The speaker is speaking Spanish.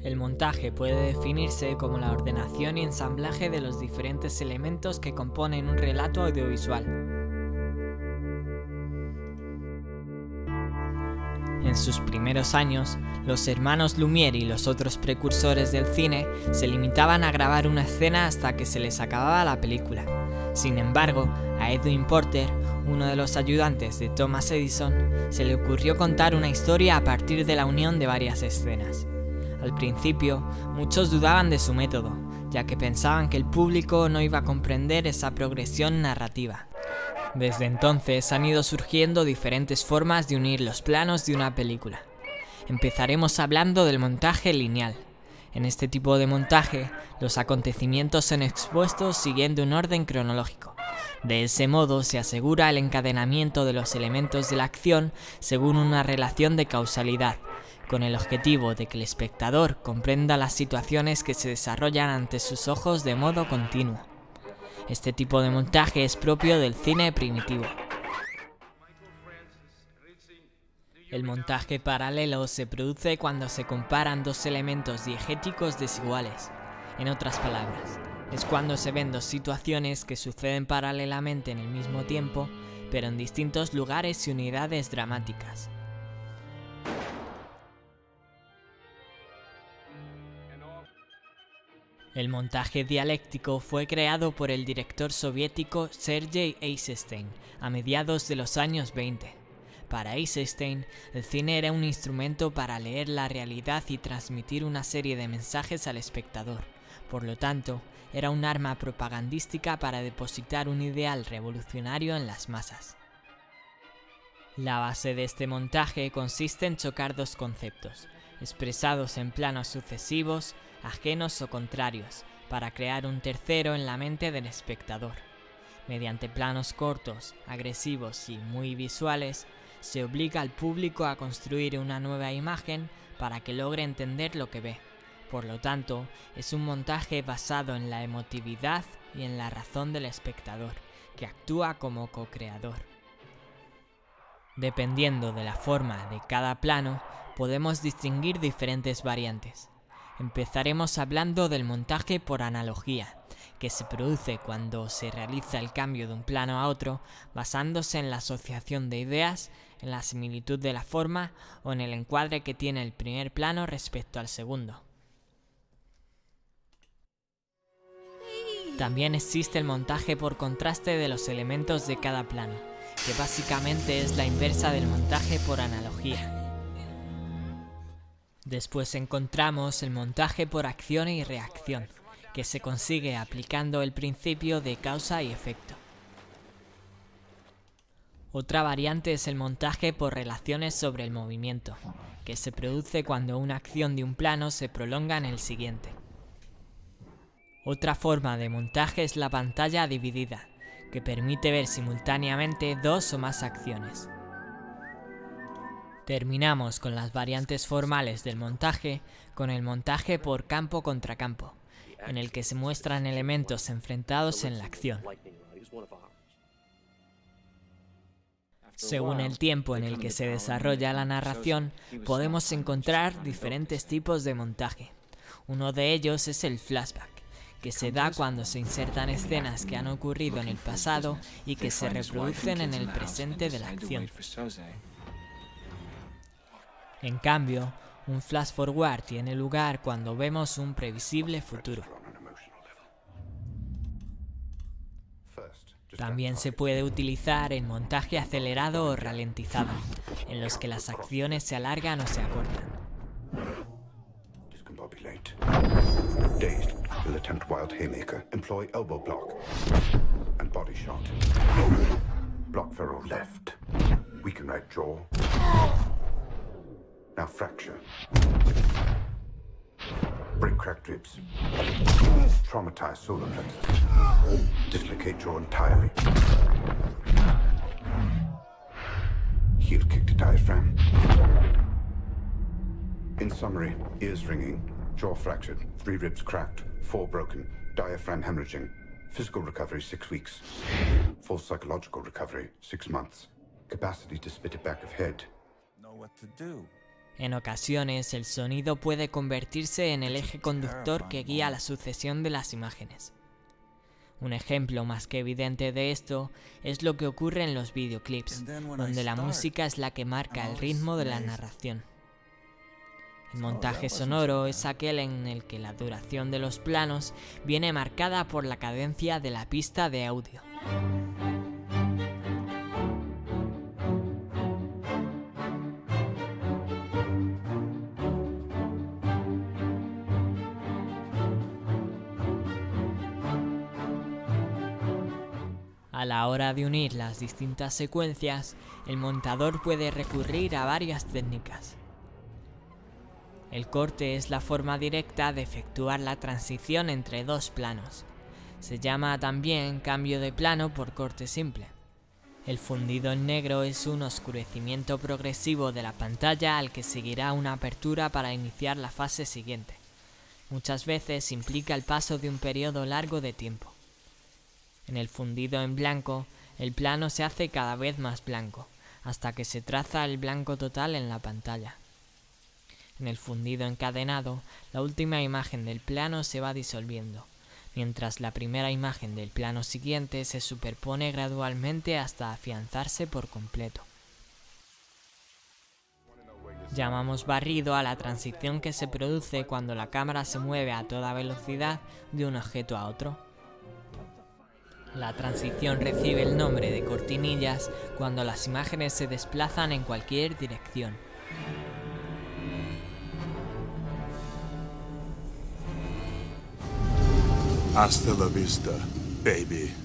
El montaje puede definirse como la ordenación y ensamblaje de los diferentes elementos que componen un relato audiovisual. En sus primeros años, los hermanos Lumière y los otros precursores del cine se limitaban a grabar una escena hasta que se les acababa la película. Sin embargo, a Edwin Porter, uno de los ayudantes de Thomas Edison, se le ocurrió contar una historia a partir de la unión de varias escenas. Al principio, muchos dudaban de su método, ya que pensaban que el público no iba a comprender esa progresión narrativa. Desde entonces han ido surgiendo diferentes formas de unir los planos de una película. Empezaremos hablando del montaje lineal. En este tipo de montaje, los acontecimientos son expuestos siguiendo un orden cronológico. De ese modo se asegura el encadenamiento de los elementos de la acción según una relación de causalidad, con el objetivo de que el espectador comprenda las situaciones que se desarrollan ante sus ojos de modo continuo. Este tipo de montaje es propio del cine primitivo. El montaje paralelo se produce cuando se comparan dos elementos diegéticos desiguales. En otras palabras, es cuando se ven dos situaciones que suceden paralelamente en el mismo tiempo, pero en distintos lugares y unidades dramáticas. El montaje dialéctico fue creado por el director soviético Sergei Eisenstein a mediados de los años 20. Para Eisenstein, el cine era un instrumento para leer la realidad y transmitir una serie de mensajes al espectador. Por lo tanto, era un arma propagandística para depositar un ideal revolucionario en las masas. La base de este montaje consiste en chocar dos conceptos, expresados en planos sucesivos, ajenos o contrarios, para crear un tercero en la mente del espectador. Mediante planos cortos, agresivos y muy visuales, se obliga al público a construir una nueva imagen para que logre entender lo que ve. Por lo tanto, es un montaje basado en la emotividad y en la razón del espectador, que actúa como co-creador. Dependiendo de la forma de cada plano, podemos distinguir diferentes variantes. Empezaremos hablando del montaje por analogía, que se produce cuando se realiza el cambio de un plano a otro basándose en la asociación de ideas, en la similitud de la forma o en el encuadre que tiene el primer plano respecto al segundo. También existe el montaje por contraste de los elementos de cada plano, que básicamente es la inversa del montaje por analogía. Después encontramos el montaje por acción y reacción, que se consigue aplicando el principio de causa y efecto. Otra variante es el montaje por relaciones sobre el movimiento, que se produce cuando una acción de un plano se prolonga en el siguiente. Otra forma de montaje es la pantalla dividida, que permite ver simultáneamente dos o más acciones. Terminamos con las variantes formales del montaje con el montaje por campo contra campo, en el que se muestran elementos enfrentados en la acción. Según el tiempo en el que se desarrolla la narración, podemos encontrar diferentes tipos de montaje. Uno de ellos es el flashback, que se da cuando se insertan escenas que han ocurrido en el pasado y que se reproducen en el presente de la acción. En cambio, un flash forward tiene lugar cuando vemos un previsible futuro. También se puede utilizar el montaje acelerado o ralentizado, en los que las acciones se alargan o se acortan. Now fracture. Break cracked ribs. Traumatize solar plexus. Dislocate jaw entirely. Heel kick to diaphragm. In summary, ears ringing, jaw fractured, 3 ribs cracked, 4 broken, diaphragm hemorrhaging. Physical recovery 6 weeks. Full psychological recovery 6 months. Capacity to spit it back of head. Know what to do. En ocasiones, el sonido puede convertirse en el eje conductor que guía la sucesión de las imágenes. Un ejemplo más que evidente de esto es lo que ocurre en los videoclips, donde la música es la que marca el ritmo de la narración. El montaje sonoro es aquel en el que la duración de los planos viene marcada por la cadencia de la pista de audio. A la hora de unir las distintas secuencias, el montador puede recurrir a varias técnicas. El corte es la forma directa de efectuar la transición entre dos planos. Se llama también cambio de plano por corte simple. El fundido en negro es un oscurecimiento progresivo de la pantalla al que seguirá una apertura para iniciar la fase siguiente. Muchas veces implica el paso de un periodo largo de tiempo. En el fundido en blanco, el plano se hace cada vez más blanco, hasta que se traza el blanco total en la pantalla. En el fundido encadenado, la última imagen del plano se va disolviendo, mientras la primera imagen del plano siguiente se superpone gradualmente hasta afianzarse por completo. Llamamos barrido a la transición que se produce cuando la cámara se mueve a toda velocidad de un objeto a otro. La transición recibe el nombre de cortinillas cuando las imágenes se desplazan en cualquier dirección. Hasta la vista, baby.